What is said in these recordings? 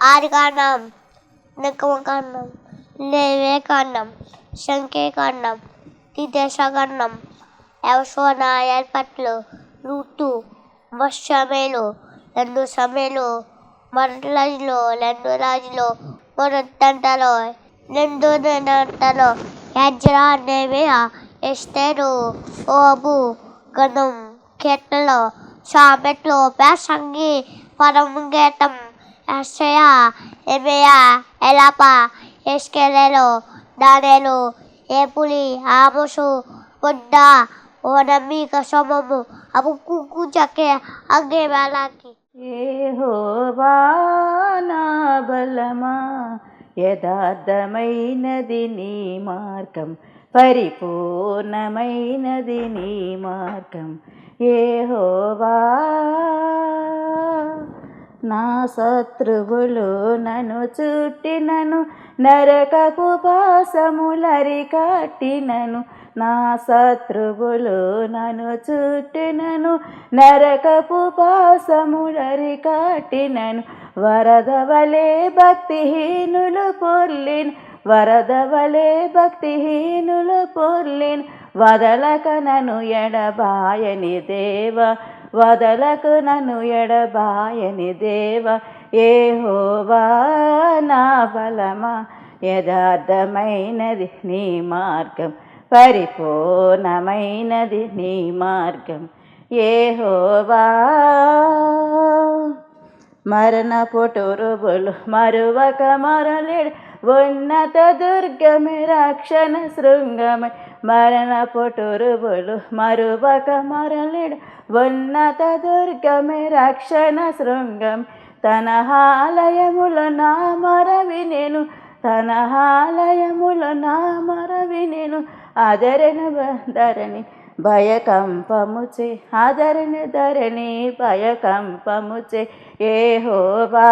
ఆదికాండం, నిర్గమకాండం, లేవియకాండం, సంఖ్యాకాండం, ద్వితీయోపదేశకాండం, యెహోషువ న్యాయాధిపతులు, రూతు, సమూయేలు, 2 సమూయేలు, మొదటి రాజులు, మొదటి దంతాలు, 2 దినవృత్తాలు, ఎజ్రా, నెహెమీయా, ఎస్తేరు, యోబు, గణం, కీర్తనలు, సామెతలు, ప్రసంగి, పరమగీతం, యెషయా, యెరెమీయా, ఎలాప, యెహెజ్కేలు, దానియేలు, ఏబూలి, ఆమోసు, బుద్దా, ఓనమీక, సోమము, హబక్కూకు, జకర్యా, హగ్గై, మలాకి. యెహోవా నా బలమా, యథార్థమైనది నీ మార్గం, పరిపూర్ణమైనది నీ మార్గం. యెహోవా నా శత్రువులు నన్ను చుట్టినను, నరకపు పాశములరికట్టినను. నా శత్రువులు నన్ను చుట్టినను, నరకపు పాశములరికట్టినను. వరద వలె భక్తిహీనులు పొర్లిన్, వరద వలె భక్తిహీనులు పొర్లిన్. వదలక నన్ను ఎడబాయని దేవ, వదలకు నన్ను ఎడబాయని దేవ. యెహోవా నా బలమా, యథార్థమైనది నీ మార్గం, పరిపూర్ణమైనది నీ మార్గం. యెహోవా మరణపు టురుబులు మరువక మరలేడు, ఉన్నత దుర్గమే రక్షణ శృంగమే. మరణపు టురుబులు మరువక మరలేడు, ఉన్నత దుర్గమే రక్షణ శృంగం. తన ఆలయములో నా మొరవి నేను, తన ఆలయములో నా మొరవి నేను. ఆదరణ ధరణి భయకంపముచే, ఆదరణ ధరణి భయకంపముచే. యెహోవా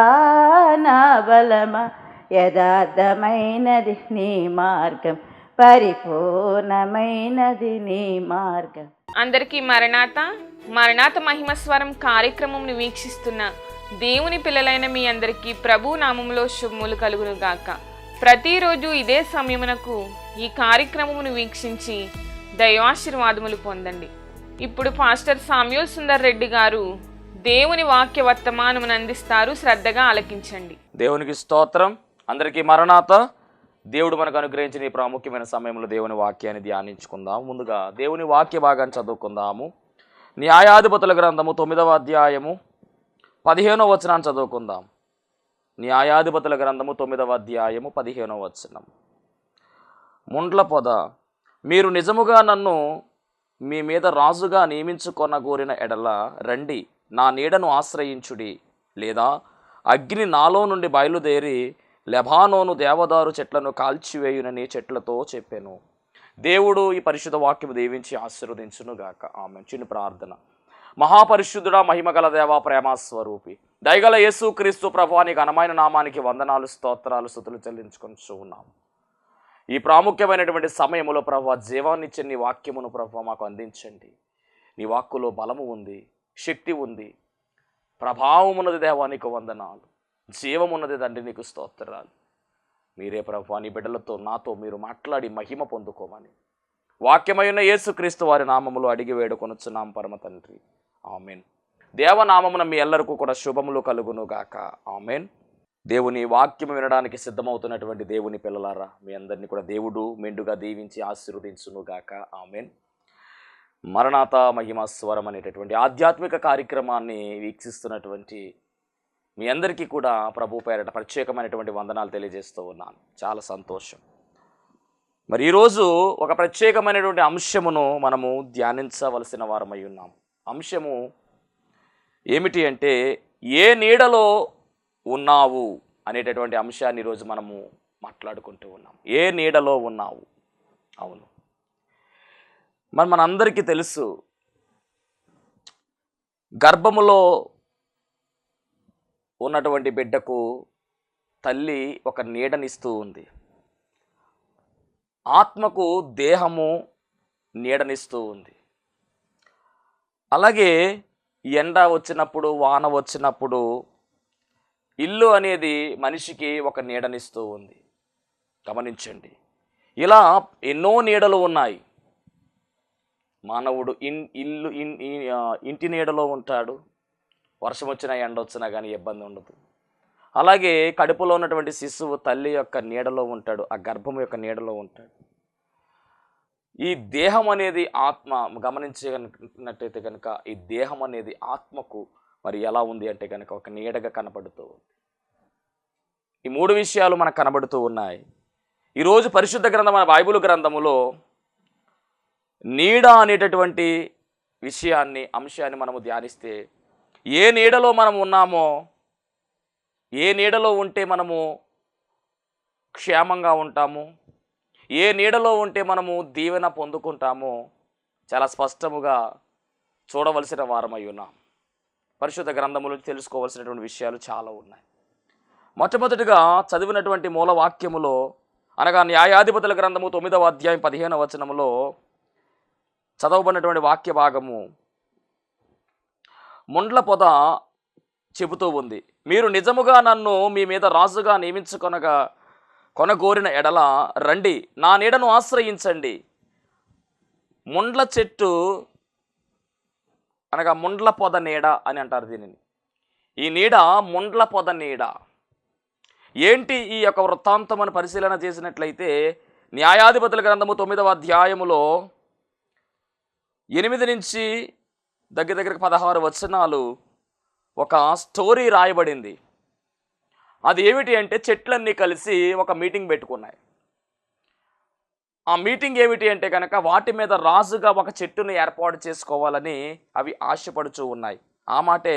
నా బలమా, యథార్థమైనది నీ మార్గం, పరిపూర్ణమైనది నీ మార్గం. అందరికీ మరణాత మహిమస్వరం కార్యక్రమంను వీక్షిస్తున్న దేవుని పిల్లలైన మీ అందరికీ ప్రభు నామములో శుభములు కలుగును గాక. ప్రతిరోజు ఇదే సమయమునకు ఈ కార్యక్రమమును వీక్షించి దైవాశీర్వాదములు పొందండి. ఇప్పుడు పాస్టర్ సామ్యూల్ సుందర్ రెడ్డి గారు దేవుని వాక్య వర్తమానమును అందిస్తారు. శ్రద్ధగా ఆలకించండి. దేవునికి స్తోత్రం. అందరికీ మరణాత. దేవుడు మనకు అనుగ్రహించిన ఈ ప్రాముఖ్యమైన సమయంలో దేవుని వాక్యాన్ని ధ్యానించుకుందాం. ముందుగా దేవుని వాక్య భాగాన్ని చదువుకుందాము. న్యాయాధిపతుల గ్రంథము 9వ అధ్యాయము 15వ వచనాన్ని చదువుకుందాం. న్యాయాధిపతుల గ్రంథము 9వ అధ్యాయము 15వ వచనం. ముండ్ల పొద, మీరు నిజముగా నన్ను మీ మీద రాజుగా నియమించుకొనగోరిన ఎడల రండి, నా నీడను ఆశ్రయించుడి. లేదా అగ్ని నాలో నుండి బయలుదేరి లెబానోను దేవదారు చెట్లను కాల్చివేయునని చెట్లతో చెప్పాను. దేవుడు ఈ పరిశుద్ధ వాక్యము దీవించి ఆశీర్వదించునుగాక. ఆమె. చిన్న ప్రార్థన. మహాపరిశుద్ధుడా, మహిమగల దేవా, ప్రేమస్వరూపి, దయగల యేసుక్రీస్తు ప్రభువా, నీ ఘనమైన నామానికి వందనాలు, స్తోత్రాలు, స్తుతులు చెల్లించుకొనిచూ ఉన్నాం. ఈ ప్రాముఖ్యమైనటువంటి సమయంలో ప్రభువా, జీవాన్నిచ్చే నీ వాక్యమును ప్రభువా మాకు అందించండి. నీ వాక్కులో బలము ఉంది, శక్తి ఉంది, ప్రభావం ఉన్నది దేవా, నీకు వందనాలు. జీవమున్నది తండ్రి, నీకు స్తోత్రాలు. మీరే ప్రభువా నీ బిడ్డలతో నాతో మీరు మాట్లాడి మహిమ పొందుకోమని వాక్యమైన యేసుక్రీస్తు వారి నామములో అడిగి వేడుకొనుచున్నాం పరమ తండ్రి. ఆమెన్. దేవనామమున మీ ఎల్లరికూ కూడా శుభములు కలుగును గాక. ఆమెన్. దేవుని వాక్యము వినడానికి సిద్ధమవుతున్నటువంటి దేవుని పిల్లలారా, మీ అందరినీ కూడా దేవుడు మెండుగా దీవించి ఆశీర్వదించును గాక. ఆమెన్. మరణాత మహిమ స్వరం అనేటటువంటి ఆధ్యాత్మిక కార్యక్రమాన్ని వీక్షిస్తున్నటువంటి మీ అందరికీ కూడా ప్రభు పేరట ప్రత్యేకమైనటువంటి వందనాలు తెలియజేస్తూ ఉన్నాను. చాలా సంతోషం. మరి ఈరోజు ఒక ప్రత్యేకమైనటువంటి అంశమును మనము ధ్యానించవలసిన వారమై ఉన్నాం. అంశము ఏమిటి అంటే, ఏ నీడలో ఉన్నావు అనేటటువంటి అంశాన్ని ఈరోజు మనము మాట్లాడుకుంటూ ఉన్నాం. ఏ నీడలో ఉన్నావు? అవును, మనందరికీ తెలుసు, గర్భములో ఉన్నటువంటి బిడ్డకు తల్లి ఒక నీడనిస్తూ ఉంది. ఆత్మకు దేహము నీడనిస్తూ ఉంది. అలాగే ఎండ వచ్చినప్పుడు, వాన వచ్చినప్పుడు ఇల్లు అనేది మనిషికి ఒక నీడనిస్తూ ఉంది. గమనించండి, ఇలా ఎన్నో నీడలు ఉన్నాయి. మానవుడు ఇంటి నీడలో ఉంటాడు. వర్షం వచ్చినా ఎండ వచ్చినా కానీ ఇబ్బంది ఉండదు. అలాగే కడుపులో ఉన్నటువంటి శిశువు తల్లి యొక్క నీడలో ఉంటాడు, ఆ గర్భం యొక్క నీడలో ఉంటాడు. ఈ దేహం అనేది ఆత్మ, గమనించినట్టయితే కనుక ఈ దేహం అనేది ఆత్మకు మరి ఎలా ఉంది అంటే కనుక ఒక నీడగా కనబడుతూ ఉంది. ఈ మూడు విషయాలు మనకు కనబడుతూ ఉన్నాయి. ఈరోజు పరిశుద్ధ గ్రంథం, మన బైబిల్ గ్రంథములో నీడ అనేటటువంటి అంశాన్ని మనము ధ్యానిస్తే, ఏ నీడలో మనం ఉన్నామో, ఏ నీడలో ఉంటే మనము క్షేమంగా ఉంటాము, ఏ నీడలో ఉంటే మనము దీవెన పొందుకుంటామో చాలా స్పష్టముగా చూడవలసిన వారమై ఉన్నాం. పరిశుద్ధ గ్రంథములో తెలుసుకోవలసినటువంటి విషయాలు చాలా ఉన్నాయి. మొట్టమొదటిగా చదివినటువంటి మూలవాక్యములో, అనగా న్యాయాధిపతుల గ్రంథము 9వ అధ్యాయం 15వ వచనములో చదవబడినటువంటి వాక్య భాగము ముండ్ల పొద చెబుతూ ఉంది. మీరు నిజముగా నన్ను మీ మీద రాజుగా కొనగోరిన ఎడల రండి, నా నీడను ఆశ్రయించండి. ముండ్ల చెట్టు అనగా ముండ్ల పొద నీడ అని అంటారు దీనిని. ఈ నీడ ముండ్ల పొద నీడ. ఏంటి ఈ యొక్క వృత్తాంతం అని పరిశీలన చేసినట్లయితే, న్యాయాధిపతుల గ్రంథము 9వ అధ్యాయములో 8 నుంచి దగ్గరికి 16 వచనాలు ఒక స్టోరీ రాయబడింది. అది ఏమిటి అంటే, చెట్లన్నీ కలిసి ఒక మీటింగ్ పెట్టుకున్నాయి. ఆ మీటింగ్ ఏమిటి అంటే కనుక వాటి మీద రాజుగా ఒక చెట్టును ఏర్పాటు చేసుకోవాలని అవి ఆశపడుచూ ఉన్నాయి. ఆ మాటే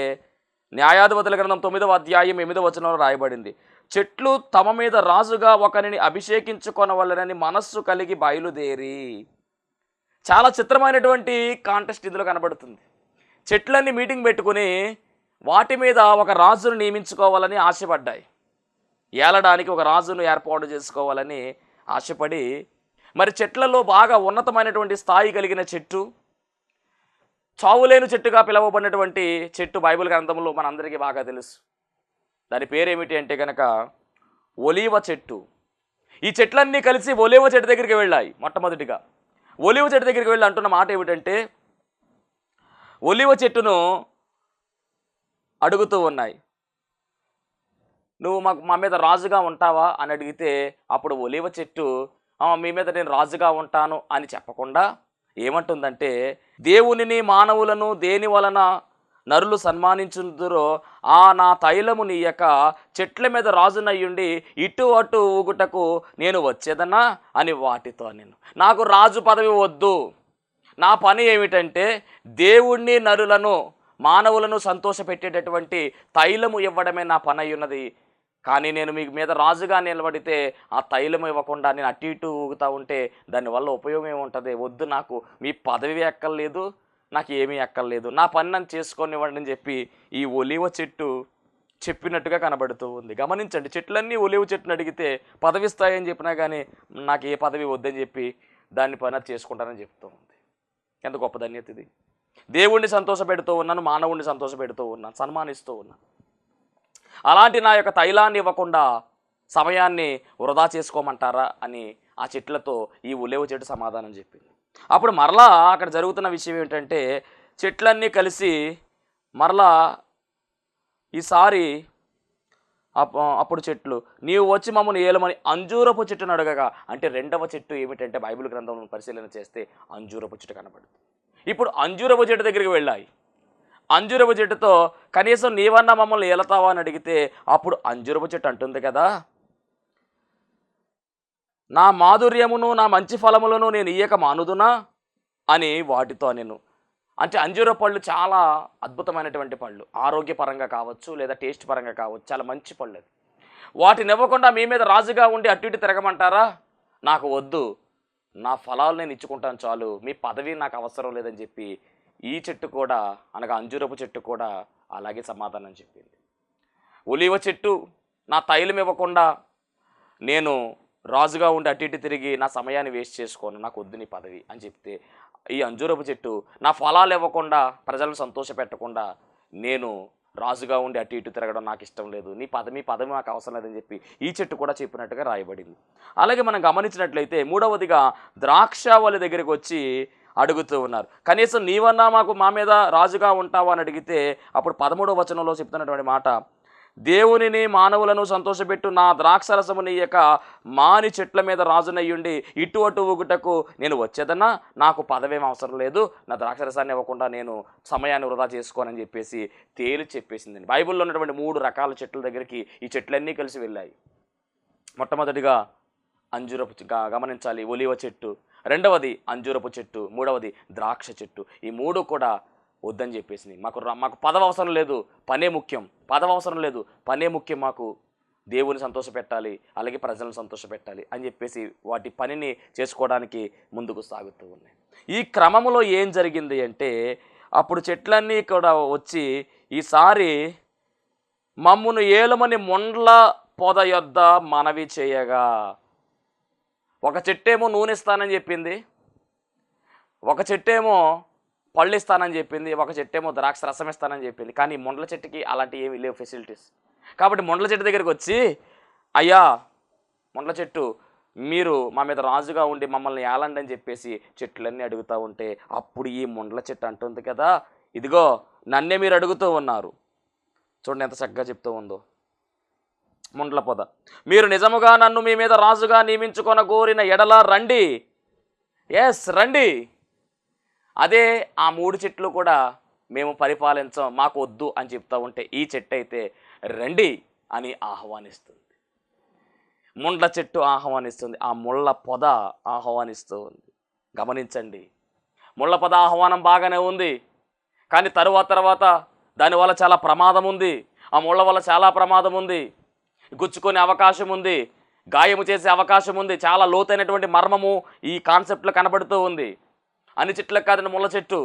న్యాయాధిపతుల గ్రంథం 9వ అధ్యాయం 8వ వచనంలో రాయబడింది. చెట్లు తమ మీద రాజుగా ఒకరిని అభిషేకించుకొనవలనని మనస్సు కలిగి బయలుదేరి. చాలా చిత్రమైనటువంటి కాంటెస్ట్ ఇందులో కనబడుతుంది. చెట్లన్నీ మీటింగ్ పెట్టుకుని వాటి మీద ఒక రాజును నియమించుకోవాలని ఆశపడ్డాయి. ఏలడానికి ఒక రాజును ఏర్పాటు చేసుకోవాలని ఆశపడి, మరి చెట్లలో బాగా ఉన్నతమైనటువంటి స్థాయి కలిగిన చెట్టు, చావులేని చెట్టుగా పిలువబడినటువంటి చెట్టు బైబిల్ గ్రంథంలో మనందరికీ బాగా తెలుసు. దాని పేరేమిటి అంటే కనుక ఒలీవ చెట్టు. ఈ చెట్లన్నీ కలిసి ఒలీవ చెట్టు దగ్గరికి వెళ్ళాయి. మొట్టమొదటిగా ఒలీవ చెట్టు దగ్గరికి వెళ్ళి అంటున్న మాట ఏమిటంటే, ఒలీవ చెట్టును అడుగుతూ ఉన్నాయి, నువ్వు మా మీద రాజుగా ఉంటావా అని అడిగితే, అప్పుడు ఒలీవ చెట్టు మీ మీద నేను రాజుగా ఉంటాను అని చెప్పకుండా ఏమంటుందంటే, దేవునిని మానవులను దేని వలన నరులు సన్మానించుదురో ఆ నా తైలము నీయక చెట్ల మీద రాజునయ్యుండి ఇటు అటు ఊగుటకు నేను వచ్చేదన్నా అని వాటితో నేను, నాకు రాజు పదవి వద్దు, నా పని ఏమిటంటే దేవుణ్ణి నరులను మానవులను సంతోషపెట్టేటటువంటి తైలము ఇవ్వడమే నా పని అయి ఉన్నది. కానీ నేను మీ మీద రాజుగా నిలబడితే ఆ తైలం ఇవ్వకుండా నేను అటు ఇటు ఊగుతూ ఉంటే దానివల్ల ఉపయోగం ఏముంటుంది? వద్దు, నాకు మీ పదవి ఎక్కర్లేదు, నాకు ఏమీ ఎక్కర్లేదు, నా పని నన్ను చేసుకొనివ్వండి అని చెప్పి ఈ ఒలీవ చెట్టు చెప్పినట్టుగా కనబడుతూ ఉంది. గమనించండి, చెట్లన్నీ ఒలీవ చెట్టును అడిగితే పదవిస్తాయని చెప్పినా కానీ నాకు ఏ పదవి వద్దని చెప్పి దాన్ని పని చేసుకుంటానని చెప్తూ ఉంది. ఎంత గొప్ప ధన్యత ఇది! దేవుణ్ణి సంతోషపెడుతూ ఉన్నాను, మానవుణ్ణి సంతోషపెడుతూ ఉన్నాను, సన్మానిస్తూ ఉన్నాను. అలాంటి నా యొక్క తైలాన్ని ఇవ్వకుండా సమయాన్ని వృధా చేసుకోమంటారా అని ఆ చెట్లతో ఈ ఒలీవ చెట్టు సమాధానం చెప్పింది. అప్పుడు మరలా అక్కడ జరుగుతున్న విషయం ఏంటంటే, చెట్లన్నీ కలిసి మరలా ఈసారి అప్పుడు చెట్లు, నీవు వచ్చి మమ్మల్ని ఏలమని అంజూరపు చెట్టును అడగగా, అంటే రెండవ చెట్టు ఏమిటంటే బైబిల్ గ్రంథం పరిశీలన చేస్తే అంజూరపు చెట్టు కనబడుతుంది. ఇప్పుడు అంజూరపు చెట్టు దగ్గరికి వెళ్ళాయి. అంజూరపు చెట్టుతో కనీసం నీవన్నా మమ్మల్ని ఏలతావా అని అడిగితే, అప్పుడు అంజూరపు చెట్టు అంటుంది కదా, నా మాధుర్యమును నా మంచి ఫలములను నేను ఇయ్యక మానుదునా అని వాటితో నేను. అంటే అంజూర పళ్ళు చాలా అద్భుతమైనటువంటి పళ్ళు, ఆరోగ్యపరంగా కావచ్చు లేదా టేస్ట్ పరంగా కావచ్చు, చాలా మంచి పళ్ళు. అది వాటిని ఇవ్వకుండా మీ మీద రాజుగా ఉండి అటు ఇటు తిరగమంటారా? నాకు వద్దు, నా ఫలాలు నేను ఇచ్చుకుంటాను చాలు, మీ పదవి నాకు అవసరం లేదని చెప్పి ఈ చెట్టు కూడా, అనగా అంజూరపు చెట్టు కూడా అలాగే సమాధానం చెప్పింది. ఒలీవ చెట్టు నా తైలం ఇవ్వకుండా నేను రాజుగా ఉండి అటు ఇటు తిరిగి నా సమయాన్ని వేస్ట్ చేసుకోను, నాకు వద్దు నీ పదవి అని చెప్తే, ఈ అంజూరపు చెట్టు నా ఫలాలు ఇవ్వకుండా ప్రజలను సంతోషపెట్టకుండా నేను రాజుగా ఉండి అటు ఇటు తిరగడం నాకు ఇష్టం లేదు, మీ పదవి నాకు అవసరం లేదని చెప్పి ఈ చెట్టు కూడా చెప్పినట్టుగా రాయబడింది. అలాగే మనం గమనించినట్లయితే మూడవదిగా ద్రాక్షావళి దగ్గరికి వచ్చి అడుగుతూ ఉన్నారు. కనీసం నీవన్నా మా మీద రాజుగా ఉంటావా అని అడిగితే అప్పుడు 13వ వచనంలో చెప్తున్నటువంటి మాట, దేవునిని మానవులను సంతోషపెట్టు నా ద్రాక్షరసము నీయక మాని చెట్ల మీద రాజునయ్యుండి ఇటు అటు ఊగుటకు నేను వచ్చేదన్నా, నాకు పదవేం అవసరం లేదు, నా ద్రాక్షరసాన్ని ఇవ్వకుండా నేను సమయాన్ని వృధా చేసుకోనని చెప్పేసి తేల్చి చెప్పేసిందండి. బైబిల్లో ఉన్నటువంటి 3 రకాల చెట్ల దగ్గరికి ఈ చెట్లన్నీ కలిసి వెళ్ళాయి. మొట్టమొదటిగా అంజూరపు గమనించాలి, ఒలివ చెట్టు, రెండవది అంజూరపు చెట్టు, మూడవది ద్రాక్ష చెట్టు. ఈ 3 కూడా వద్దని చెప్పేసి మాకు పదవి అవసరం లేదు, పనే ముఖ్యం, పదవి అవసరం లేదు, పనే ముఖ్యం, మాకు దేవుని సంతోషపెట్టాలి, అలాగే ప్రజలను సంతోషపెట్టాలి అని చెప్పేసి వాటి పనిని చేసుకోవడానికి ముందుకు సాగుతూ ఉన్నాయి. ఈ క్రమంలో ఏం జరిగింది అంటే అప్పుడు చెట్లన్నీ కూడా వచ్చి ఈసారి మమ్మును ఏలుమని మొండ్ల పొద యొద్ద మనవి చేయగా, ఒక చెట్టేమో నూనె ఇస్తానని చెప్పింది, ఒక చెట్టేమో పళ్ళు ఇస్తానని చెప్పింది, ఒక చెట్టేమో ద్రాక్ష రసం ఇస్తానని చెప్పింది. కానీ మొండ్ల చెట్టుకి అలాంటి ఏమీ లేవు ఫెసిలిటీస్. కాబట్టి మొండ్ల చెట్టు దగ్గరికి వచ్చి, అయ్యా మొండ్ల చెట్టు, మీరు మా మీద రాజుగా ఉండి మమ్మల్ని ఏలండి అని చెప్పేసి చెట్లన్నీ అడుగుతూ ఉంటే అప్పుడు ఈ మొండ్ల చెట్టు అంటుంది కదా, ఇదిగో నన్నే మీరు అడుగుతూ ఉన్నారు. చూడండి ఎంత చక్కగా చెప్తూ ఉందో. మొండ్ల పొద, మీరు నిజముగా నన్ను మీ మీద రాజుగా నియమించుకొన కోరిన ఎడల రండి, ఎస్ రండి. అదే ఆ 3 చెట్లు కూడా మేము పరిపాలించాం, మాకు వద్దు అని చెప్తూ ఉంటే ఈ చెట్టు అయితే రండి అని ఆహ్వానిస్తుంది. ముండ్ల చెట్టు ఆహ్వానిస్తుంది, ఆ ముళ్ళ పొద ఆహ్వానిస్తూ ఉంది. గమనించండి, ముళ్ళ పొద ఆహ్వానం బాగానే ఉంది, కానీ తర్వాత దానివల్ల చాలా ప్రమాదం ఉంది. ఆ ముళ్ళ వల్ల చాలా ప్రమాదం ఉంది, గుచ్చుకునే అవకాశం ఉంది, గాయము చేసే అవకాశం ఉంది. చాలా లోతైనటువంటి మర్మము ఈ కాన్సెప్ట్లో కనబడుతూ ఉంది. అన్ని చెట్లకు కాదండి ముళ్ళ చెట్టు.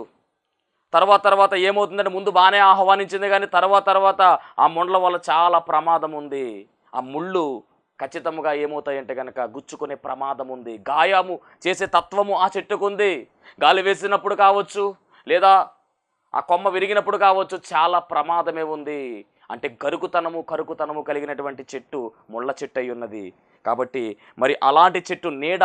తర్వాత ఏమవుతుందంటే ముందు బాగానే ఆహ్వానించింది, కానీ తర్వాత ఆ ముండ్ల వల్ల చాలా ప్రమాదం ఉంది. ఆ ముళ్ళు ఖచ్చితంగా ఏమవుతాయంటే కనుక గుచ్చుకునే ప్రమాదం ఉంది. గాయము చేసే తత్వము ఆ చెట్టుకు ఉంది. గాలి వేసినప్పుడు కావచ్చు, లేదా ఆ కొమ్మ విరిగినప్పుడు కావచ్చు, చాలా ప్రమాదమే ఉంది. అంటే కరుకుతనము కలిగినటువంటి చెట్టు ముళ్ళ చెట్టు అయి ఉన్నది. కాబట్టి మరి అలాంటి చెట్టు నీడ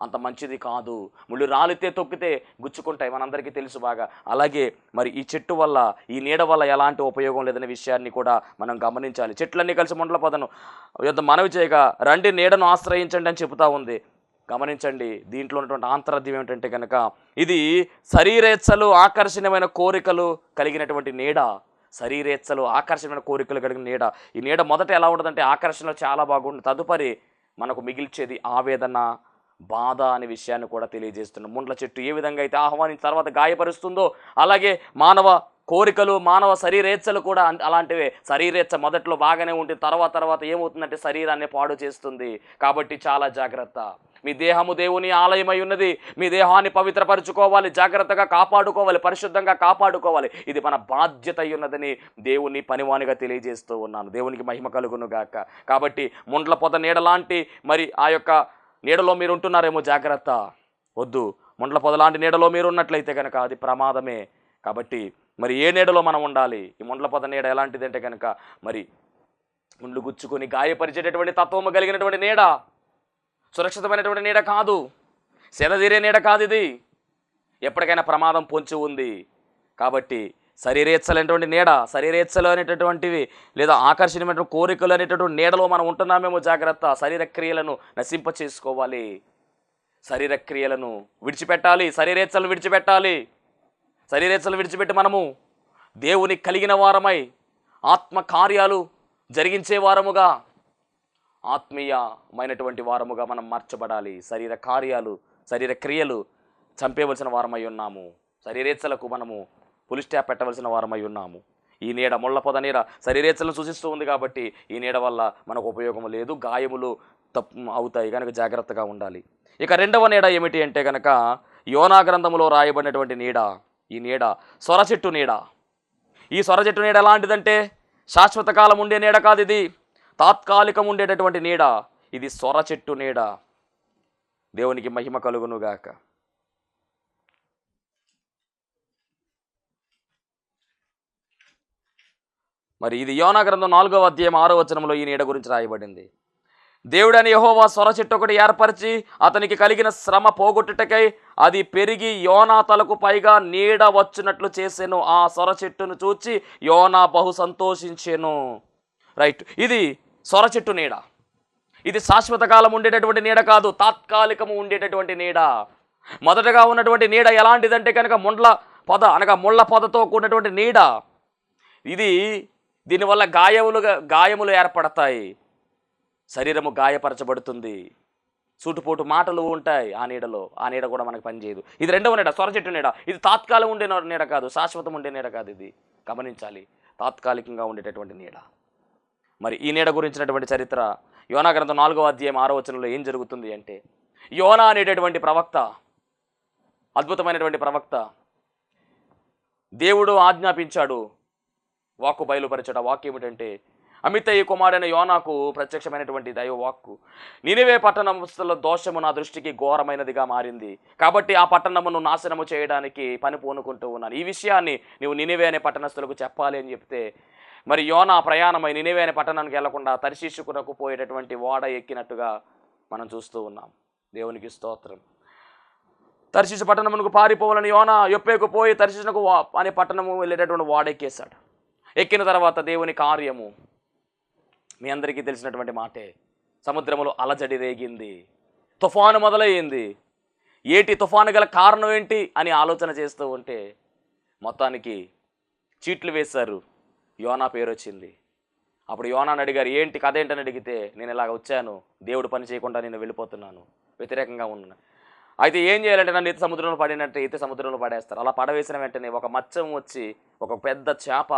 అంత మంచిది కాదు, ముళ్ళు రాలితే తొక్కితే గుచ్చుకుంటాయి, మనందరికీ తెలుసు బాగా. అలాగే మరి ఈ చెట్టు వల్ల, ఈ నీడ వల్ల ఎలాంటి ఉపయోగం లేదనే విషయాన్ని కూడా మనం గమనించాలి. చెట్లన్నీ కలిసి ముండ్ల పొదను మనవి చేయగా రండి నీడను ఆశ్రయించండి అని చెబుతూ ఉంది. గమనించండి, దీంట్లో ఉన్నటువంటి ఆంతరార్థం ఏమిటంటే కనుక ఇది శరీరేచ్ఛలు ఆకర్షణీయమైన కోరికలు కలిగినటువంటి నీడ. శరీరేచ్ఛలు ఆకర్షణమైన కోరికలు కలిగిన నీడ. ఈ నీడ మొదట ఎలా ఉంటుందంటే ఆకర్షణలో చాలా బాగుంటుంది, తదుపరి మనకు మిగిల్చేది ఆవేదన, బాధ అనే విషయాన్ని కూడా తెలియజేస్తున్నాం. ముండ్ల చెట్టు ఏ విధంగా అయితే ఆహ్వానించిన తర్వాత గాయపరుస్తుందో, అలాగే మానవ కోరికలు, మానవ శరీరేచ్ఛలు కూడా అలాంటివే. శరీరేచ్ఛ మొదట్లో బాగానే ఉంటుంది, తర్వాత ఏమవుతుందంటే శరీరాన్ని పాడు చేస్తుంది. కాబట్టి చాలా జాగ్రత్త. మీ దేహము దేవుని ఆలయమై ఉన్నది, మీ దేహాన్ని పవిత్రపరచుకోవాలి, జాగ్రత్తగా కాపాడుకోవాలి, పరిశుద్ధంగా కాపాడుకోవాలి. ఇది మన బాధ్యత అయి ఉన్నదని దేవుని పనివానిగా తెలియజేస్తూ ఉన్నాను. దేవునికి మహిమ కలుగును గాక. కాబట్టి ముండ్ల పొద నీడలాంటి మరి ఆ యొక్క నీడలో మీరు ఉంటున్నారేమో, జాగ్రత్త, వద్దు. ముండ్ల పొద లాంటి నీడలో మీరు ఉన్నట్లయితే కనుక అది ప్రమాదమే. కాబట్టి మరి ఏ నీడలో మనం ఉండాలి? ఈ ముండ్ల పొద నీడ ఎలాంటిదంటే కనుక మరి ముండ్లు గుచ్చుకొని గాయపరిచేటటువంటి తత్వము కలిగినటువంటి నీడ, సురక్షితమైనటువంటి నీడ కాదు, సెదతీరే నీడ కాదు. ఇది ఎప్పటికైనా ప్రమాదం పొంచి ఉంది. కాబట్టి శరీరేచ్ఛలైనటువంటి నీడ, శరీరేచ్ఛలు అనేటటువంటివి లేదా ఆకర్షణీయమైనటువంటి కోరికలు అనేటటువంటి నీడలో మనం ఉంటున్నామేమో, జాగ్రత్త. శరీర క్రియలను నశింప చేసుకోవాలి, శరీర క్రియలను విడిచిపెట్టాలి, శరీరేచ్ఛలను విడిచిపెట్టాలి. శరీరేచ్ఛలు విడిచిపెట్టి మనము దేవుని కలిగిన వారమై ఆత్మ కార్యాలు జరిగించే వారముగా, ఆత్మీయమైనటువంటి వారముగా మనం మార్చబడాలి. శరీర కార్యాలు, శరీర క్రియలు చంపేవలసిన వారమై ఉన్నాము. శరీరేచ్ఛలకు మనము పులి స్టాప్ పెట్టవలసిన వారమై ఉన్నాము. ఈ నీడ, ముళ్ళ పొద నీడ శరీరేచ్ఛలను సూచిస్తూ ఉంది. కాబట్టి ఈ నీడ వల్ల మనకు ఉపయోగం లేదు, గాయములు అవుతాయి కనుక జాగ్రత్తగా ఉండాలి. ఇక రెండవ నీడ ఏమిటి అంటే కనుక యోనా గ్రంథములో రాయబడినటువంటి నీడ. ఈ నీడ సొర చెట్టు నీడ. ఈ సొర చెట్టు నీడ ఎలాంటిదంటే శాశ్వత కాలం ఉండే నీడ కాదు, ఇది తాత్కాలికం ఉండేటటువంటి నీడ. ఇది సొర చెట్టు నీడ. దేవునికి మహిమ కలుగునుగాక. మరి ఇది యోనా గ్రంథం 4వ అధ్యాయం 6వ వచనంలో ఈ నీడ గురించి రాయబడింది. దేవుడని యెహోవా సొర చెట్టు ఒకటి ఏర్పరిచి అతనికి కలిగిన శ్రమ పోగొట్టుటకై అది పెరిగి యోనా తలకు పైగా నీడ వచ్చినట్లు చేసెను. ఆ సొర చెట్టును చూచి యోనా బహు సంతోషించెను. రైట్, ఇది సొర చెట్టు నీడ. ఇది శాశ్వత కాలం ఉండేటటువంటి నీడ కాదు, తాత్కాలికము ఉండేటటువంటి నీడ. మొదటగా ఉన్నటువంటి నీడ ఎలాంటిదంటే కనుక ముండ్ల పొద అనగా ముళ్ళ పొదతో కూడినటువంటి నీడ. దీనివల్ల గాయములు ఏర్పడతాయి, శరీరము గాయపరచబడుతుంది, సూటుపోటు మాటలు ఉంటాయి ఆ నీడలో. ఆ నీడ కూడా మనకు పనిచేయదు. ఇది రెండవ నీడ, సొర చెట్టు నీడ. ఇది తాత్కాలం ఉండే నీడ కాదు, శాశ్వతం ఉండే నీడ కాదు. ఇది గమనించాలి, తాత్కాలికంగా ఉండేటటువంటి నీడ. మరి ఈ నీడ గురించినటువంటి చరిత్ర యోనా గ్రంథం 4వ అధ్యాయం 6వ వచనంలో ఏం జరుగుతుంది అంటే, యోనా అనేటటువంటి ప్రవక్త, అద్భుతమైనటువంటి ప్రవక్త, దేవుడు ఆజ్ఞాపించాడు, వాక్కు బయలుపరిచాడు. ఆ వాక్కు ఏమిటంటే, అమిత్తయి కుమారుడైన యోనాకు ప్రత్యక్షమైనటువంటి దైవ వాక్కు, నినివే పట్టణముల దోషము నా దృష్టికి ఘోరమైనదిగా మారింది, కాబట్టి ఆ పట్టణమును నాశనము చేయడానికి పని పూనుకుంటూ ఉన్నాను. ఈ విషయాన్ని నీవు నినివే అనే పట్టణస్థులకు చెప్పాలి అని చెప్తే, మరి యోనా ప్రయాణమై నినివే అనే పట్టణానికి వెళ్లకుండా తర్షీషుకు పోయేటటువంటి ఓడ ఎక్కినట్టుగా మనం చూస్తూ ఉన్నాం. దేవునికి స్తోత్రం. తర్షీషు పట్టణమునకు పారిపోవాలని యోనా యొప్పేకు పోయి తర్షీషునకు అనే పట్టణము వెళ్ళేటటువంటి ఓడ ఎక్కేశాడు. ఎక్కిన తర్వాత దేవుని కార్యము మీ అందరికీ తెలిసినటువంటి మాటే. సముద్రములో అలజడి రేగింది, తుఫాను మొదలయ్యింది. ఏటి తుఫాను గల కారణం ఏంటి అని ఆలోచన చేస్తూ ఉంటే మొత్తానికి చీట్లు వేశారు, యోనా పేరు వచ్చింది. అప్పుడు యోనాని అడిగారు, ఏంటి కథ ఏంటని అడిగితే, నేను ఇలాగ వచ్చాను, దేవుడు పని చేయకుండా నేను వెళ్ళిపోతున్నాను, వ్యతిరేకంగా ఉన్నాను. అయితే ఏం చేయాలంటే నన్ను ఈత సముద్రంలో పడినట్టు ఈత సముద్రంలో పడేస్తారు. అలా పడవేసిన వెంటనే ఒక మత్స్యం వచ్చి ఒక పెద్ద చేప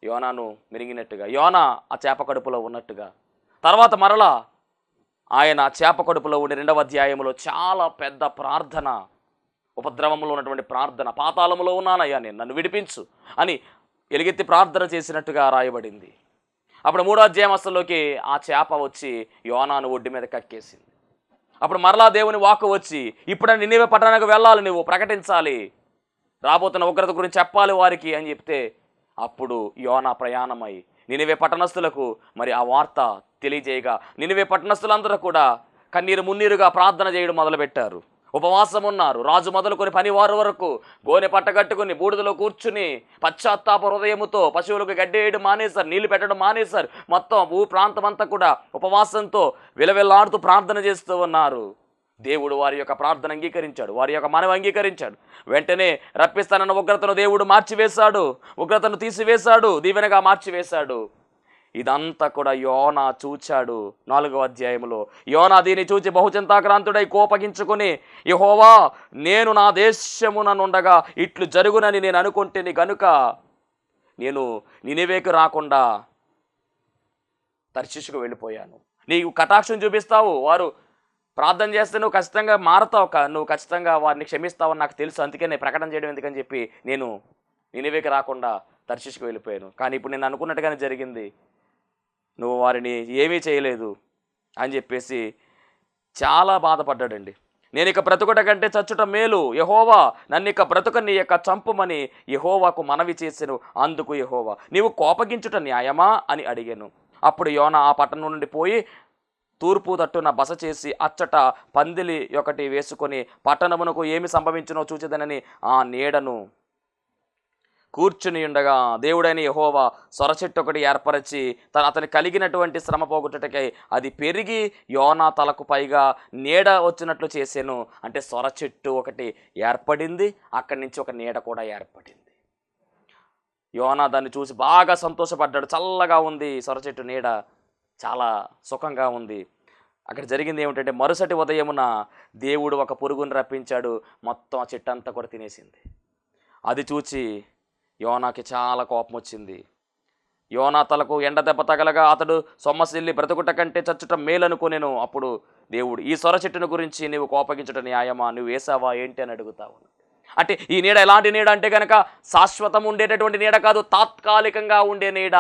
యోనాను మిరిగినట్టుగా, యోనా ఆ చేప కడుపులో ఉన్నట్టుగా, తర్వాత మరలా ఆయన చేప కడుపులో ఉండి 2వ అధ్యాయంలో చాలా పెద్ద ప్రార్థన, ఉపద్రవంలో ఉన్నటువంటి ప్రార్థన, పాతాళములో ఉన్నానయ్యా నేను, నన్ను విడిపించు అని ఎలుగెత్తి ప్రార్థన చేసినట్టుగా రాయబడింది. అప్పుడు 3వ అధ్యాయం అసలులోకి ఆ చేప వచ్చి యోనాను ఒడ్డు మీద కక్కేసింది. అప్పుడు మరలా దేవుని వాక్కు వచ్చి, ఇప్పుడు నినివే పట్టణానికి వెళ్ళాలి, నువ్వు ప్రకటించాలి, రాబోతున్న ఉగ్రత గురించి చెప్పాలి వారికి అని చెప్తే, అప్పుడు యోనా ప్రయాణమై నినివే పట్టణస్థులకు మరి ఆ వార్త తెలియజేయగా, నినివే పట్టణస్థులందరూ కూడా కన్నీరు మున్నీరుగా ప్రార్థన చేయడం మొదలుపెట్టారు, ఉపవాసం ఉన్నారు. రాజు మొదలుకొని పనివారు వరకు గోనె పట్టగట్టుకుని బూడిదలో కూర్చుని పశ్చాత్తాప హృదయముతో పశువులకు గడ్డి వేయడం మానేశారు, నీళ్లు పెట్టడం మానేశారు. మొత్తం భూ ప్రాంతం అంతా కూడా ఉపవాసంతో విలవిల్లాడుతూ ప్రార్థన చేస్తూ ఉన్నారు. దేవుడు వారి యొక్క ప్రార్థన అంగీకరించాడు, వారి యొక్క మనవి అంగీకరించాడు. వెంటనే రప్పిస్తానన్న ఉగ్రతను దేవుడు మార్చివేశాడు, ఉగ్రతను తీసివేశాడు, దీవెనగా మార్చివేశాడు. ఇదంతా కూడా యోనా చూచాడు. 4వ అధ్యాయంలో యోనా దీన్ని చూచి బహుచింతాక్రాంతుడై కోపగించుకుని, యెహోవా, నేను నా దేశముననుండగా ఇట్లు జరుగునని నేను అనుకుంటేని గనుక నేను నినివేకు రాకుండా తర్షీషుకు వెళ్ళిపోయాను. నీవు కటాక్షం చూపిస్తావు, వారు ప్రార్థన చేస్తే నువ్వు ఖచ్చితంగా మారతావు, నువ్వు ఖచ్చితంగా వారిని క్షమిస్తావని నాకు తెలుసు, అందుకే నేను ప్రకటన చేయడం ఎందుకని చెప్పి నేను నినివేకి రాకుండా తర్షీషుకు వెళ్ళిపోయాను. కానీ ఇప్పుడు నేను అనుకున్నట్టుగానే జరిగింది, నువ్వు వారిని ఏమీ చేయలేదు అని చెప్పేసి చాలా బాధపడ్డాడండి. నేను ఇక బ్రతుకుట కంటే చచ్చుట మేలు, యెహోవా నన్ను ఇక బ్రతుక నీ యొక్క చంపుమని యెహోవాకు మనవి చేసెను. అందుకు యెహోవా, నీవు కోపగించుట న్యాయమా అని అడిగాను. అప్పుడు యోనా ఆ పట్టణం నుండి పోయి తూర్పు తట్టున బస చేసి అచ్చట పందిలి ఒకటి వేసుకొని పట్టణమునకు ఏమి సంభవించునో చూచేదనని ఆ నీడను కూర్చుని ఉండగా, దేవుడైన యెహోవా సొర చెట్టు ఒకటి ఏర్పరిచి అతని కలిగినటువంటి శ్రమ పోగొట్టుటకై అది పెరిగి యోనా తలకు పైగా నీడ వచ్చినట్లు చేసాను. అంటే సొర చెట్టు ఒకటి ఏర్పడింది, అక్కడి నుంచి ఒక నీడ కూడా ఏర్పడింది. యోనా దాన్ని చూసి బాగా సంతోషపడ్డాడు. చల్లగా ఉంది సొర చెట్టు నీడ, చాలా సుఖంగా ఉంది. అక్కడ జరిగింది ఏమిటంటే, మరుసటి ఉదయమున దేవుడు ఒక పురుగును రప్పించాడు, మొత్తం ఆ చెట్టు అంతా కూడా తినేసింది. అది చూచి యోనాకి చాలా కోపం వచ్చింది. యోనా తలకు ఎండ దెబ్బ తగలగా అతడు సొమ్మసిల్లి బ్రతుకుట కంటే చచ్చుట మేలనుకునేను. అప్పుడు దేవుడు, ఈ సొర చెట్టును గురించి నీవు కోపగించుట న్యాయమా, నువ్వు వేసావా ఏంటి అని అడుగుతావు. అంటే ఈ నీడ ఎలాంటి నీడ అంటే కనుక శాశ్వతం ఉండేటటువంటి నీడ కాదు, తాత్కాలికంగా ఉండే నీడ.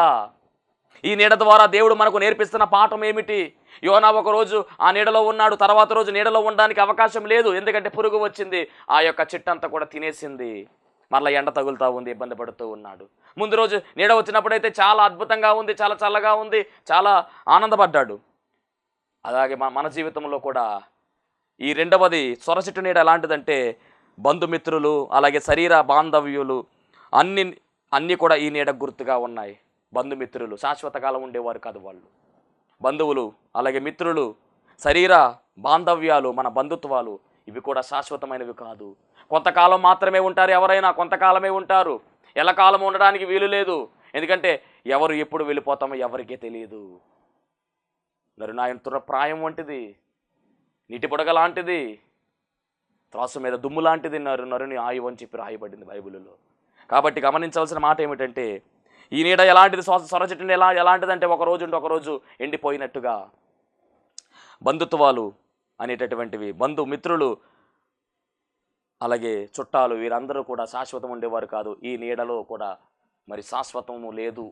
ఈ నీడ ద్వారా దేవుడు మనకు నేర్పిస్తున్న పాఠం ఏమిటి? యోనా ఒకరోజు ఆ నీడలో ఉన్నాడు, తర్వాత రోజు నీడలో ఉండడానికి అవకాశం లేదు, ఎందుకంటే పురుగు వచ్చింది, ఆ యొక్క చెట్టు అంతా కూడా తినేసింది. మరలా ఎండ తగులుతూ ఉంది, ఇబ్బంది పడుతూ ఉన్నాడు. ముందు రోజు నీడ వచ్చినప్పుడైతే చాలా అద్భుతంగా ఉంది, చాలా చల్లగా ఉంది, చాలా ఆనందపడ్డాడు. అలాగే మన జీవితంలో కూడా ఈ రెండవది సొరచెట్టు నీడ ఎలాంటిదంటే బంధుమిత్రులు, అలాగే శరీర బాంధవ్యులు అన్నీ కూడా ఈ నీడ గుర్తుగా ఉన్నాయి. బంధుమిత్రులు శాశ్వత కాలం ఉండేవారు కాదు వాళ్ళు. బంధువులు, అలాగే మిత్రులు, శరీర బాంధవ్యాలు, మన బంధుత్వాలు ఇవి కూడా శాశ్వతమైనవి కాదు. కొంతకాలం మాత్రమే ఉంటారు. ఎవరైనా కొంతకాలమే ఉంటారు. ఎల్లకాలం ఉండడానికి వీలు లేదు. ఎందుకంటే ఎవరు ఎప్పుడు వెళ్ళిపోతామో ఎవరికీ తెలియదు. నరునాయన ప్రాయం వంటిది, నీటి బుడగ లాంటిది, త్రాసు మీద దుమ్ము లాంటిది నరుని ఆయువు అని చెప్పి రాయబడింది బైబిల్లో. కాబట్టి గమనించవలసిన మాట ఏమిటంటే ఈ నీడ ఎలాంటిది, సొరచెట్టు ఎలాంటిదంటే ఒక రోజు ఉంటే ఒకరోజు ఎండిపోయినట్టుగా. బంధుత్వాలు అనేటటువంటివి, బంధుమిత్రులు, అలాగే చుట్టాలు వీరందరూ కూడా శాశ్వతం ఉండేవారు కాదు. ఈ నీడలో కూడా మరి శాశ్వతము లేదు,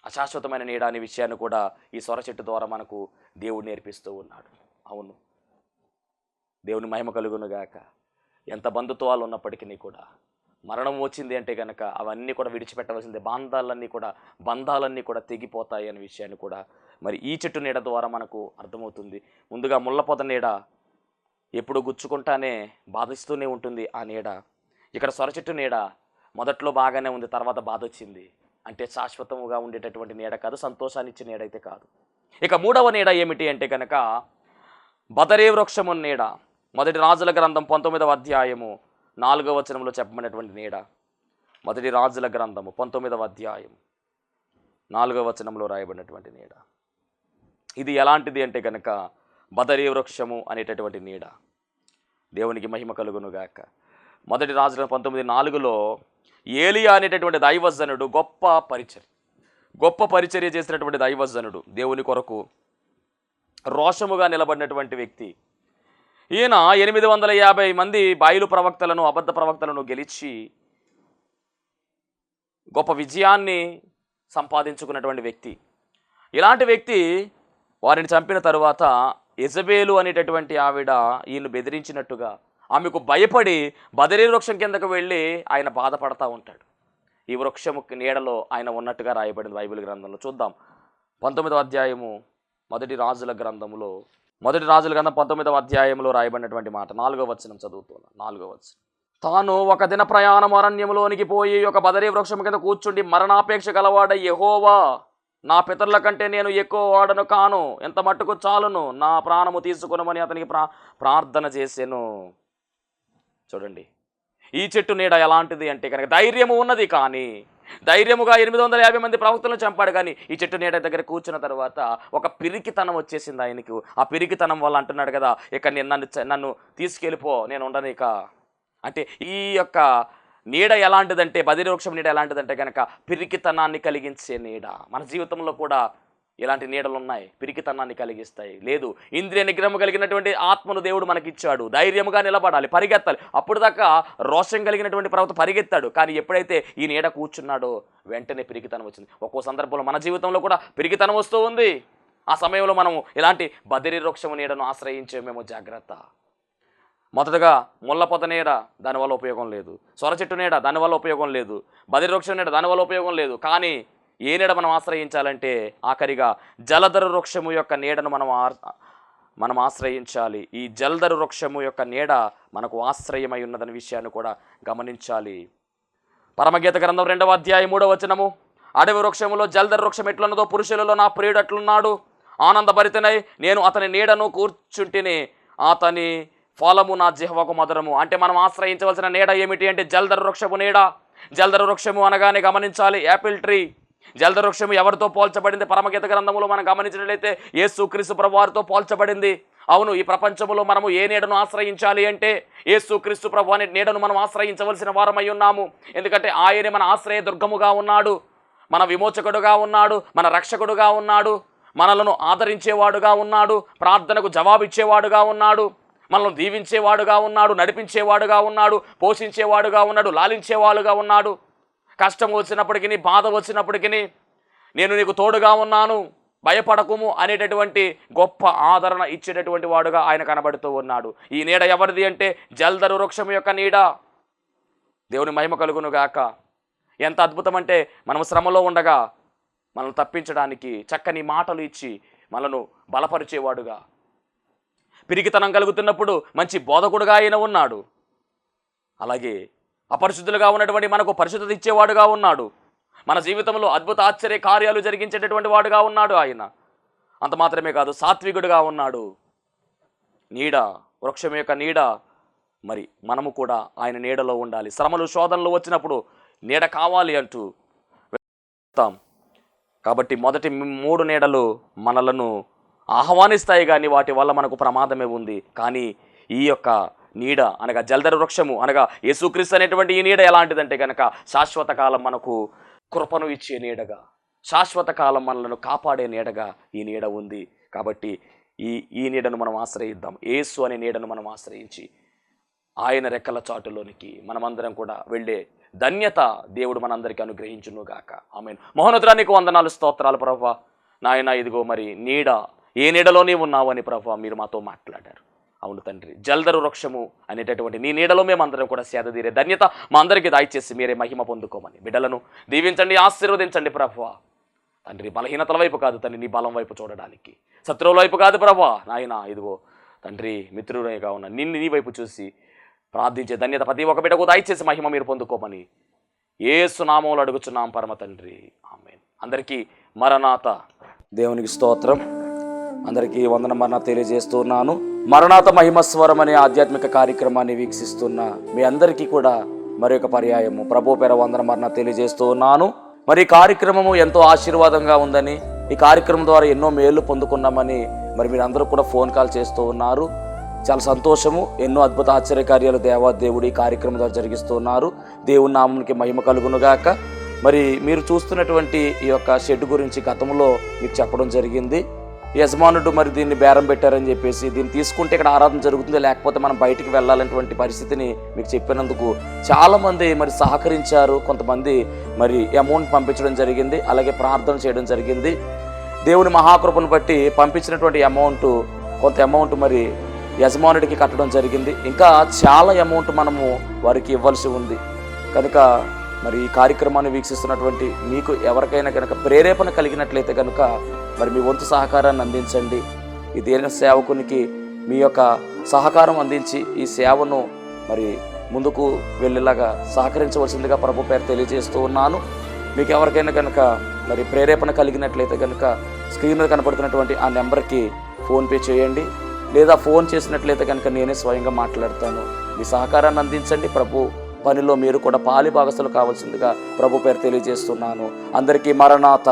అశాశ్వతమైన నీడ అనే విషయాన్ని కూడా ఈ సొరచెట్టు ద్వారా మనకు దేవుడు నేర్పిస్తూ ఉన్నాడు. అవును, దేవుని మహిమ కలుగునుగాక. ఎంత బంధుత్వాలు ఉన్నప్పటికీ కూడా మరణం వచ్చింది అంటే కనుక అవన్నీ కూడా విడిచిపెట్టవలసిందే. బంధాలన్నీ కూడా తెగిపోతాయి అనే విషయాన్ని కూడా మరి ఈ చెట్టు నీడ ద్వారా మనకు అర్థమవుతుంది. ముందుగా ముళ్ళపొద నీడ ఎప్పుడు గుచ్చుకుంటానే బాధిస్తూనే ఉంటుంది ఆ నీడ. ఇక్కడ సొరచెట్టు నీడ మొదట్లో బాగానే ఉంది, తర్వాత బాధ వచ్చింది. అంటే శాశ్వతముగా ఉండేటటువంటి నీడ కాదు, సంతోషాన్ని ఇచ్చే నీడ అయితే కాదు. ఇక మూడవ నీడ ఏమిటి అంటే కనుక బదరీ వృక్షము నీడ. మొదటి రాజుల గ్రంథం 19వ అధ్యాయము 4వ వచనంలో చెప్పబడినటువంటి నీడ. మొదటి రాజుల గ్రంథము 19వ అధ్యాయం 4వ వచనంలో రాయబడినటువంటి నీడ. ఇది ఎలాంటిది అంటే కనుక బదరీ వృక్షము అనేటటువంటి నీడ. దేవునికి మహిమ కలుగునుగాక. మొదటి రాజుల 19:4లో ఏలియా అనేటటువంటి దైవజనుడు గొప్ప పరిచర్య చేసినటువంటి దైవజనుడు, దేవుని కొరకు రోషముగా నిలబడినటువంటి వ్యక్తి. ఈయన 850 మంది బయలు ప్రవక్తలను, అబద్ధ ప్రవక్తలను గెలిచి గొప్ప విజయాన్ని సంపాదించుకున్నటువంటి వ్యక్తి. ఇలాంటి వ్యక్తి వారిని చంపిన తరువాత యెజబేలు అనేటటువంటి ఆవిడ ఈయన బెదిరించినట్టుగా ఆమెకు భయపడి బదరీ వృక్షం కిందకు వెళ్ళి ఆయన బాధపడతా ఉంటాడు. ఈ వృక్షము నీడలో ఆయన ఉన్నట్టుగా రాయబడింది బైబిల్ గ్రంథంలో. చూద్దాం 19వ అధ్యాయము మొదటి రాజుల గ్రంథం 19వ అధ్యాయంలో రాయబడినటువంటి మాట 4వ వచనం చదువుతున్నా. 4వ వచనం. తాను ఒక దిన ప్రయాణం అరణ్యములోనికి పోయి ఒక బదరీ వృక్షం కింద కూర్చుండి మరణాపేక్ష గలవాడ యెహోవా, నా పితరుల కంటే నేను ఎక్కువ వాడను కాను, ఎంత మట్టుకు చాలును, నా ప్రాణము తీసుకునమని అతనికి ప్రార్థన చేసెను. చూడండి, ఈ చెట్టు నీడ ఎలాంటిది అంటే కనుక ధైర్యము ఉన్నది, కానీ ధైర్యముగా 850 మంది ప్రవక్తలను చంపాడు. కానీ ఈ చెట్టు నీడ దగ్గర కూర్చున్న తర్వాత ఒక పిరికితనం వచ్చేసింది ఆయనకు. ఆ పిరికితనం వల్ల అంటున్నాడు కదా, ఇక నన్ను తీసుకెళ్ళిపో, నేను ఉండనిక అంటే. ఈ యొక్క నీడ ఎలాంటిదంటే, బదరీ వృక్షం నీడ ఎలాంటిదంటే కనుక పిరికితనాన్ని కలిగించే నీడ. మన జీవితంలో కూడా ఇలాంటి నీడలు ఉన్నాయి, పిరికితనాన్ని కలిగిస్తాయి. లేదు, ఇంద్రియ నిగ్రహం కలిగినటువంటి ఆత్మను దేవుడు మనకిచ్చాడు. ధైర్యముగా నిలబడాలి, పరిగెత్తాలి. అప్పుడు దాకా రోషం కలిగినటువంటి ప్రవక్త పరిగెత్తాడు. కానీ ఎప్పుడైతే ఈ నీడ కూర్చున్నాడో వెంటనే పిరికితనం వచ్చింది. ఒక్కో సందర్భంలో మన జీవితంలో కూడా పిరికితనం వస్తూ ఉంది. ఆ సమయంలో మనము ఇలాంటి బదరీ వృక్షము నీడను ఆశ్రయించేమేమో జాగ్రత్త. మొదటగా ముళ్ళపొద నీడ, దానివల్ల ఉపయోగం లేదు. సొరచెట్టు నీడ, దానివల్ల ఉపయోగం లేదు. బదరీ వృక్షం నీడ, దానివల్ల ఉపయోగం లేదు. కానీ ఏ నీడ మనం ఆశ్రయించాలంటే ఆఖరిగా జలధర వృక్షము యొక్క నీడను మనం ఆశ్రయించాలి. ఈ జలధర వృక్షము యొక్క నీడ మనకు ఆశ్రయమై ఉన్నదనే విషయాన్ని కూడా గమనించాలి. పరమగీత గ్రంథం 2వ అధ్యాయం 3వ వచనము. అడవి వృక్షములో జలధర వృక్షం ఎట్లున్నదో పురుషులలో నా ప్రియుడు అట్లున్నాడు. ఆనందభరితనై నేను అతని నీడను కూర్చుంటిని, అతని ఫలము నా జిహ్వకు మధురము. అంటే మనం ఆశ్రయించవలసిన నీడ ఏమిటి అంటే జలధర వృక్షము నీడ. జలధర వృక్షము అనగానే గమనించాలి, యాపిల్ ట్రీ. జలధర వృక్షము ఎవరితో పోల్చబడింది? పరమగీత గ్రంథములో మనం గమనించినట్లయితే యేసుక్రీస్తు ప్రభువారితో పోల్చబడింది. అవును, ఈ ప్రపంచంలో మనము ఏ నీడను ఆశ్రయించాలి అంటే యేసుక్రీస్తు ప్రభు అనే నీడను మనం ఆశ్రయించవలసిన వారమై ఉన్నాము. ఎందుకంటే ఆయనే మన ఆశ్రయ దుర్గముగా ఉన్నాడు, మన విమోచకుడుగా ఉన్నాడు, మన రక్షకుడుగా ఉన్నాడు, మనలను ఆదరించేవాడుగా ఉన్నాడు, ప్రార్థనకు జవాబిచ్చేవాడుగా ఉన్నాడు, మనల్ని దీవించేవాడుగా ఉన్నాడు, నడిపించేవాడుగా ఉన్నాడు, పోషించేవాడుగా ఉన్నాడు, లాలించేవాడుగా ఉన్నాడు. కష్టం వచ్చినప్పటికీ, బాధ వచ్చినప్పటికీ నేను నీకు తోడుగా ఉన్నాను, భయపడకుము అనేటటువంటి గొప్ప ఆదరణ ఇచ్చేటటువంటి వాడుగా ఆయన కనబడుతూ ఉన్నాడు. ఈ నీడ ఎవరిది అంటే జలధర వృక్షం యొక్క నీడ. దేవుని మహిమ కలుగును గాక. ఎంత అద్భుతం అంటే, మనం శ్రమలో ఉండగా మనల్ని తప్పించడానికి చక్కని మాటలు ఇచ్చి మనను బలపరిచేవాడుగా, పిరికితనం కలుగుతున్నప్పుడు మంచి బోధకుడుగా ఆయన ఉన్నాడు. అలాగే అపరిశుద్ధులుగా ఉన్నటువంటి మనకు పరిశుద్ధత ఇచ్చేవాడుగా ఉన్నాడు. మన జీవితంలో అద్భుత ఆశ్చర్య కార్యాలు జరిగించేటటువంటి వాడుగా ఉన్నాడు ఆయన. అంత మాత్రమే కాదు, సాత్వికుడుగా ఉన్నాడు. నీడ, వృక్షం యొక్క నీడ, మరి మనము కూడా ఆయన నీడలో ఉండాలి. శ్రమలు శోధనలు వచ్చినప్పుడు నీడ కావాలి అంటూ వెళ్తాం. కాబట్టి మొదటి 3 నీడలు మనలను ఆహ్వానిస్తాయి, కానీ వాటి వల్ల మనకు ప్రమాదమే ఉంది. కానీ ఈ యొక్క నీడ అనగా జల్దరి వృక్షము అనగా యేసుక్రీస్తు అనేటువంటి ఈ నీడ ఎలాంటిదంటే కనుక శాశ్వత కాలం మనకు కృపను ఇచ్చే నీడగా, శాశ్వత కాలం మనలను కాపాడే నీడగా ఈ నీడ ఉంది. కాబట్టి ఈ నీడను మనం ఆశ్రయిద్దాం. యేసు అనే నీడను మనం ఆశ్రయించి ఆయన రెక్కల చాటులోనికి మనమందరం కూడా వెళ్ళే ధన్యత దేవుడు మనందరికీ అనుగ్రహించునుగాక. ఆమేన్. మహోన్నతునికి వందనాలు, స్తోత్రాలు ప్రభువా. నాయన, ఇదిగో మరి నీడ, ఏ నీడలో నీవు ఉన్నావని ప్రభువా మీరు మాతో మాట్లాడారు. అవును తండ్రి, జల్దరు వృక్షము అనేటటువంటి నీ నీడలో మేమందరం కూడా సేదతీరే ధన్యత మా అందరికీ దయచేసి మీరే మహిమ పొందుకోమని బిడ్డలను దీవించండి, ఆశీర్వదించండి ప్రభువా. తండ్రి, బలహీనతల వైపు కాదు తండ్రి, నీ బలం వైపు చూడడానికి, శత్రువుల వైపు కాదు ప్రభువా. నాయన, ఇదిగో తండ్రి, మిత్రుడిగా ఉన్న నిన్ను నీ వైపు చూసి ప్రార్థించే ధన్యత ప్రతి ఒక్క బిడ్డకు దయచేసి మహిమ మీరు పొందుకోమని యేసు నామములో అడుగుచున్నాం పరమ తండ్రి. ఆమేన్. అందరికీ మరణాత. దేవునికి స్తోత్రం. అందరికీ వందన మరణాత తెలియజేస్తున్నాను. మరణాత మహిమస్వరం అనే ఆధ్యాత్మిక కార్యక్రమాన్ని వీక్షిస్తున్న మీ అందరికీ కూడా మరొక పర్యాయము ప్రభు పేర వందన మరణాత తెలియజేస్తూ ఉన్నాను. మరి ఈ కార్యక్రమము ఎంతో ఆశీర్వాదంగా ఉందని, ఈ కార్యక్రమం ద్వారా ఎన్నో మేలు పొందుకున్నామని మరి మీరు అందరూ కూడా ఫోన్ కాల్ చేస్తూ ఉన్నారు. చాలా సంతోషము. ఎన్నో అద్భుత ఆశ్చర్యకార్యాలు దేవాదేవుడు ఈ కార్యక్రమం ద్వారా జరిగిస్తూ ఉన్నారు. దేవుని నామమునికి మహిమ కలుగునుగాక. మరి మీరు చూస్తున్నటువంటి ఈ యొక్క షెడ్ గురించి గతంలో మీకు చెప్పడం జరిగింది. యజమానుడు మరి దీన్ని బేరం పెట్టారని చెప్పేసి, దీన్ని తీసుకుంటే ఇక్కడ ఆరాధన జరుగుతుంది, లేకపోతే మనం బయటికి వెళ్ళాలనేటువంటి పరిస్థితిని మీకు చెప్పినందుకు చాలామంది మరి సహకరించారు. కొంతమంది మరి అమౌంట్ పంపించడం జరిగింది, అలాగే ప్రార్థన చేయడం జరిగింది. దేవుని మహాకృపను బట్టి పంపించినటువంటి కొంత అమౌంట్ మరి యజమానుడికి కట్టడం జరిగింది. ఇంకా చాలా అమౌంట్ మనము వారికి ఇవ్వాల్సి ఉంది. కనుక మరి ఈ కార్యక్రమాన్ని వీక్షిస్తున్నటువంటి మీకు ఎవరికైనా కనుక ప్రేరేపణ కలిగినట్లయితే కనుక మరి మీ వంతు సహకారాన్ని అందించండి. ఈ దేన సేవకునికి మీ యొక్క సహకారం అందించి ఈ సేవను మరి ముందుకు వెళ్ళేలాగా సహకరించవలసిందిగా ప్రభు పేరు తెలియజేస్తూ ఉన్నాను. మీకు ఎవరికైనా కనుక మరి ప్రేరేపణ కలిగినట్లయితే కనుక స్క్రీన్ మీద కనపడుతున్నటువంటి ఆ నెంబర్కి ఫోన్పే చేయండి, లేదా ఫోన్ చేసినట్లయితే కనుక నేనే స్వయంగా మాట్లాడతాను. మీ సహకారాన్ని అందించండి. ప్రభు పనిలో మీరు కూడా పాలి భాగస్తులు కావాల్సిందిగా ప్రభు పేరు తెలియజేస్తున్నాను. అందరికీ మరణాత.